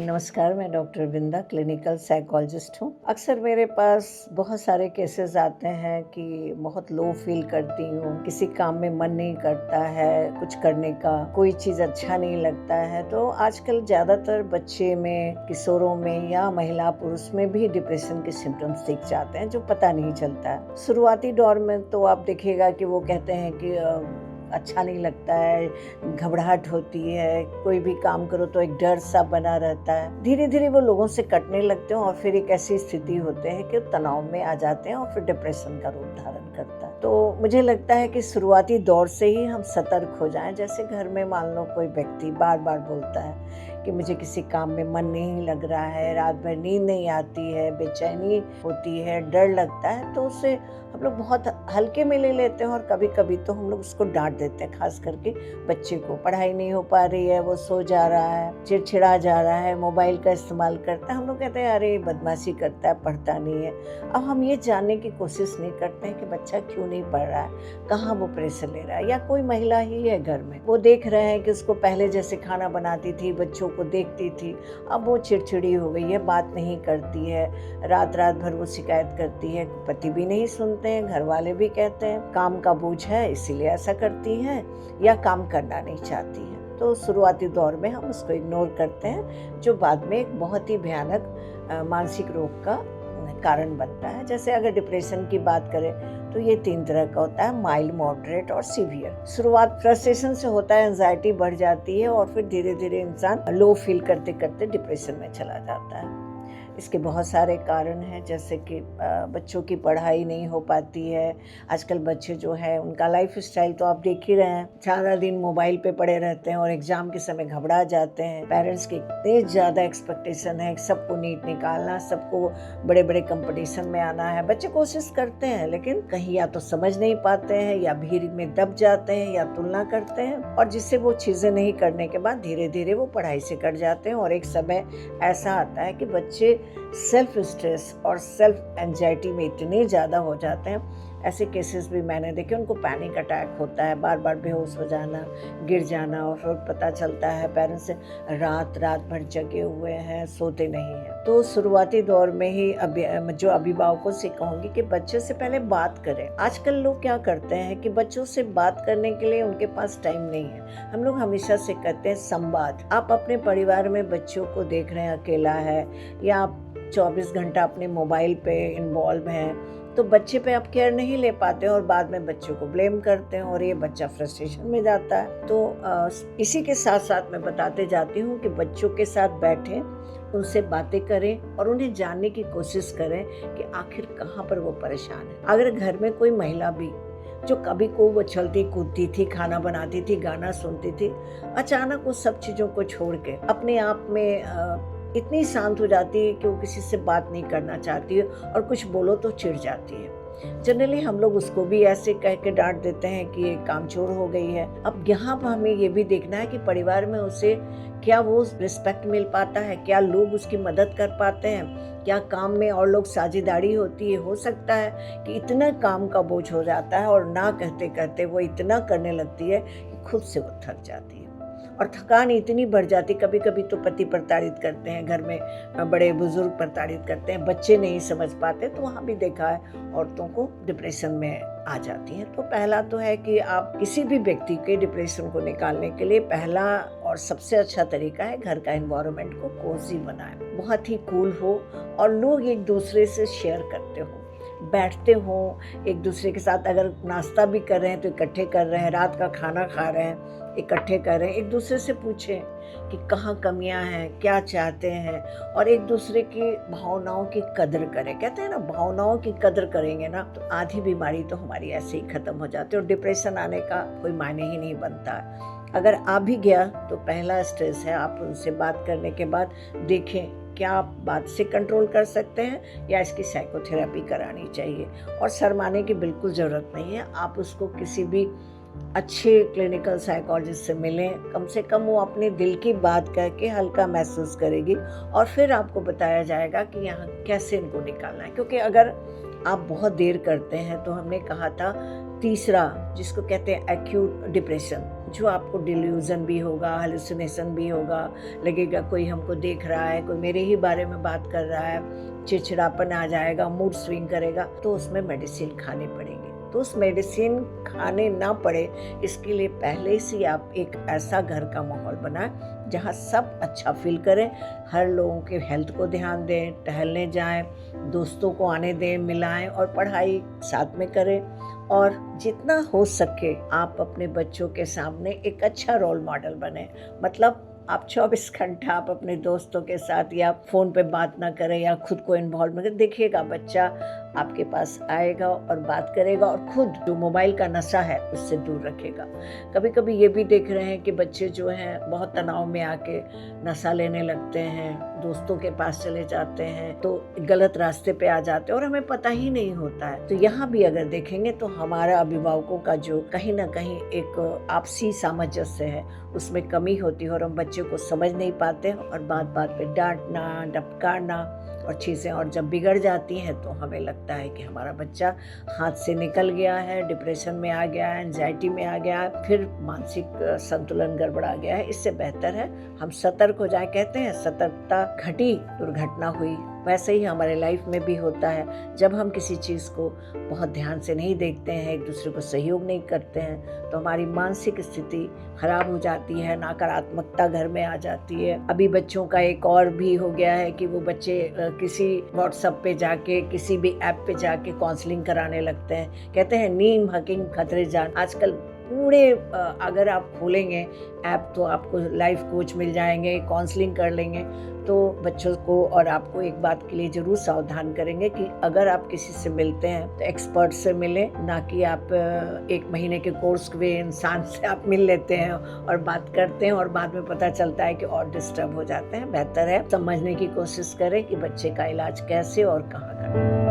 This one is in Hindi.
नमस्कार, मैं डॉक्टर वृंदा क्लिनिकल साइकोलॉजिस्ट हूँ। अक्सर मेरे पास बहुत सारे केसेस आते हैं कि बहुत लो फील करती हूँ, किसी काम में मन नहीं करता है, कुछ करने का कोई चीज़ अच्छा नहीं लगता है। तो आजकल ज़्यादातर बच्चे में, किशोरों में या महिला पुरुष में भी डिप्रेशन के सिम्टम्स दिख जाते हैं जो पता नहीं चलता है। शुरुआती दौर में तो आप देखिएगा कि वो कहते हैं कि अच्छा नहीं लगता है, घबराहट होती है, कोई भी काम करो तो एक डर सा बना रहता है। धीरे धीरे वो लोगों से कटने लगते हैं और फिर एक ऐसी स्थिति होते हैं कि तनाव में आ जाते हैं और फिर डिप्रेशन का रूप धारण करता है। तो मुझे लगता है कि शुरुआती दौर से ही हम सतर्क हो जाएं। जैसे घर में मान लो कोई व्यक्ति बार बार बोलता है कि मुझे किसी काम में मन नहीं लग रहा है, रात भर नींद नहीं आती है, बेचैनी होती है, डर लगता है, तो उसे हम लोग बहुत हल्के में ले लेते हैं और कभी कभी तो हम लोग उसको डांट देते हैं। खास करके बच्चे को पढ़ाई नहीं हो पा रही है, वो सो जा रहा है, चिड़चिड़ा जा रहा है, मोबाइल का इस्तेमाल करता है, हम लोग कहते हैं अरे बदमाशी करता है, पढ़ता नहीं है। अब हम ये जानने की कोशिश नहीं करते हैं कि बच्चा क्यों नहीं पढ़ रहा है, कहाँ वो प्रेशर ले रहा है। या कोई महिला ही है घर में, वो देख रहे हैं कि उसको पहले जैसे खाना बनाती थी, बच्चों को देखती थी, अब वो चिड़चिड़ी हो गई है, बात नहीं करती है, रात रात भर वो शिकायत करती है, पति भी नहीं सुनते हैं, घर वाले भी कहते हैं काम का बोझ है इसीलिए ऐसा करती है, या काम करना नहीं चाहती है। तो शुरुआती दौर में हम उसको इग्नोर करते हैं, जो बाद में एक बहुत ही भयानक मानसिक रोग का कारण बनता है। जैसे अगर डिप्रेशन की बात करें तो ये 3 तरह का होता है, माइल्ड, मॉडरेट और सीवियर। शुरुआत फ्रस्ट्रेशन से होता है, एंजाइटी बढ़ जाती है और फिर धीरे धीरे इंसान लो फील करते करते डिप्रेशन में चला जाता है। इसके बहुत सारे कारण हैं, जैसे कि बच्चों की पढ़ाई नहीं हो पाती है। आजकल बच्चे जो है उनका लाइफ स्टाइल तो आप देख ही रहे हैं, सारा दिन मोबाइल पे पड़े रहते हैं और एग्जाम के समय घबरा जाते हैं। पेरेंट्स की इतनी ज़्यादा एक्सपेक्टेशन है, सबको नीट निकालना, सबको बड़े बड़े कंपटीशन में आना है। बच्चे कोशिश करते हैं लेकिन कहीं या तो समझ नहीं पाते हैं, या भीड़ में दब जाते हैं, या तुलना करते हैं, और जिससे वो चीज़ें नहीं करने के बाद धीरे धीरे वो पढ़ाई से कट जाते हैं। और एक समय ऐसा आता है कि बच्चे सेल्फ स्ट्रेस और सेल्फ एंजाइटी में इतने ज़्यादा हो जाते हैं। ऐसे केसेस भी मैंने देखे, उनको पैनिक अटैक होता है, बार बार बेहोश हो जाना, गिर जाना, और फिर पता चलता है पेरेंट्स से रात भर जगे हुए हैं, सोते नहीं हैं। तो शुरुआती दौर में ही जो अभिभावकों से कहूँगी कि बच्चे से पहले बात करें। आजकल लोग क्या करते हैं कि बच्चों से बात करने के लिए उनके पास टाइम नहीं है। हम लोग हमेशा से कहते हैं संवाद। आप अपने परिवार में बच्चों को देख रहे हैं अकेला है, या आप 24 घंटा अपने मोबाइल पे इन्वॉल्व हैं, तो बच्चे पे आप केयर नहीं ले पाते और बाद में बच्चों को ब्लेम करते हैं और ये बच्चा फ्रस्ट्रेशन में जाता है। तो इसी के साथ साथ मैं बताते जाती हूँ कि बच्चों के साथ बैठें, उनसे बातें करें और उन्हें जानने की कोशिश करें कि आखिर कहाँ पर वो परेशान है। अगर घर में कोई महिला भी जो कभी को वो चलती कूदती थी, खाना बनाती थी, गाना सुनती थी, अचानक उस सब चीज़ों को छोड़ के अपने आप में इतनी शांत हो जाती है कि वो किसी से बात नहीं करना चाहती है, और कुछ बोलो तो चिढ़ जाती है। जनरली हम लोग उसको भी ऐसे कह के डांट देते हैं कि ये कामचोर हो गई है। अब यहाँ पर हमें ये भी देखना है कि परिवार में उसे क्या वो रिस्पेक्ट मिल पाता है, क्या लोग उसकी मदद कर पाते हैं, क्या काम में और लोग साझेदारी होती है। हो सकता है कि इतना काम का बोझ हो जाता है और ना कहते कहते वो इतना करने लगती है कि खुद से वो थक जाती है और थकान इतनी बढ़ जाती। कभी कभी तो पति प्रताड़ित करते हैं, घर में बड़े बुजुर्ग प्रताड़ित करते हैं, बच्चे नहीं समझ पाते, तो वहाँ भी देखा है औरतों को डिप्रेशन में आ जाती हैं। तो पहला तो है कि आप किसी भी व्यक्ति के डिप्रेशन को निकालने के लिए पहला और सबसे अच्छा तरीका है घर का एनवायरनमेंट को कोजी बनाएं, बहुत ही कूल हो और लोग एक दूसरे से शेयर करते हो, बैठते हो एक दूसरे के साथ। अगर नाश्ता भी कर रहे हैं तो इकट्ठे कर रहे हैं, रात का खाना खा रहे हैं इकट्ठे कर रहे हैं, एक दूसरे से पूछें कि कहाँ कमियां हैं, क्या चाहते हैं, और एक दूसरे की भावनाओं की कदर करें। कहते हैं ना, भावनाओं की कदर करेंगे ना तो आधी बीमारी तो हमारी ऐसे ही खत्म हो जाती है और डिप्रेशन आने का कोई मायने ही नहीं बनता है। अगर आ भी गया तो पहला स्टेज है, आप उनसे बात करने के बाद देखें क्या आप बात से कंट्रोल कर सकते हैं या इसकी साइकोथेरेपी करानी चाहिए। और शर्माने की बिल्कुल ज़रूरत नहीं है, आप उसको किसी भी अच्छे क्लिनिकल साइकोलॉजिस्ट से मिलें, कम से कम वो अपने दिल की बात कह के हल्का महसूस करेगी और फिर आपको बताया जाएगा कि यहाँ कैसे इनको निकालना है। क्योंकि अगर आप बहुत देर करते हैं तो हमने कहा था तीसरा, जिसको कहते हैं एक्यूट डिप्रेशन, जो आपको डिल्यूजन भी होगा, हेलुसिनेशन भी होगा, लगेगा कोई हमको देख रहा है, कोई मेरे ही बारे में बात कर रहा है, चिड़चिड़ापन आ जाएगा, मूड स्विंग करेगा, तो उसमें मेडिसिन खानी पड़ेगी। तो उस मेडिसिन खाने ना पड़े इसके लिए पहले से आप एक ऐसा घर का माहौल बनाएं जहाँ सब अच्छा फील करें, हर लोगों के हेल्थ को ध्यान दें, टहलने जाएं, दोस्तों को आने दें, मिलाएं और पढ़ाई साथ में करें। और जितना हो सके आप अपने बच्चों के सामने एक अच्छा रोल मॉडल बने। मतलब आप 24 घंटा आप अपने दोस्तों के साथ या फ़ोन पे बात ना करें या खुद को इन्वॉल्व ना करें। देखिएगा बच्चा आपके पास आएगा और बात करेगा और खुद जो मोबाइल का नशा है उससे दूर रखेगा। कभी कभी ये भी देख रहे हैं कि बच्चे जो हैं बहुत तनाव में आके नशा लेने लगते हैं, दोस्तों के पास चले जाते हैं, तो गलत रास्ते पे आ जाते हैं और हमें पता ही नहीं होता है। तो यहाँ भी अगर देखेंगे तो हमारा अभिभावकों का जो कहीं ना कहीं एक आपसी सामंजस्य है उसमें कमी होती है और हम बच्चे को समझ नहीं पाते और बात बात पे डांटना, डपकारना और चीज़ें और जब बिगड़ जाती हैं तो हमें लगता है कि हमारा बच्चा हाथ से निकल गया है, डिप्रेशन में आ गया है, एंजाइटी में आ गया है, फिर मानसिक संतुलन गड़बड़ा गया है। इससे बेहतर है हम सतर्क हो जाए। कहते हैं सतर्कता घटी दुर्घटना हुई। वैसे ही हमारे लाइफ में भी होता है, जब हम किसी चीज़ को बहुत ध्यान से नहीं देखते हैं, एक दूसरे को सहयोग नहीं करते हैं, तो हमारी मानसिक स्थिति खराब हो जाती है, नकारात्मकता घर में आ जाती है। अभी बच्चों का एक और भी हो गया है कि वो बच्चे किसी व्हाट्सएप पे जाके, किसी भी ऐप पे जाके काउंसलिंग कराने लगते हैं। कहते हैं नीम हकीम खतरे जान। आजकल पूरे अगर आप खोलेंगे ऐप तो आपको लाइफ कोच मिल जाएंगे, काउंसलिंग कर लेंगे। तो बच्चों को और आपको एक बात के लिए ज़रूर सावधान करेंगे कि अगर आप किसी से मिलते हैं तो एक्सपर्ट से मिलें, ना कि आप एक महीने के कोर्स के इंसान से आप मिल लेते हैं और बात करते हैं और बाद में पता चलता है कि और डिस्टर्ब हो जाते हैं। बेहतर है समझने की कोशिश करें कि बच्चे का इलाज कैसे और कहाँ करें।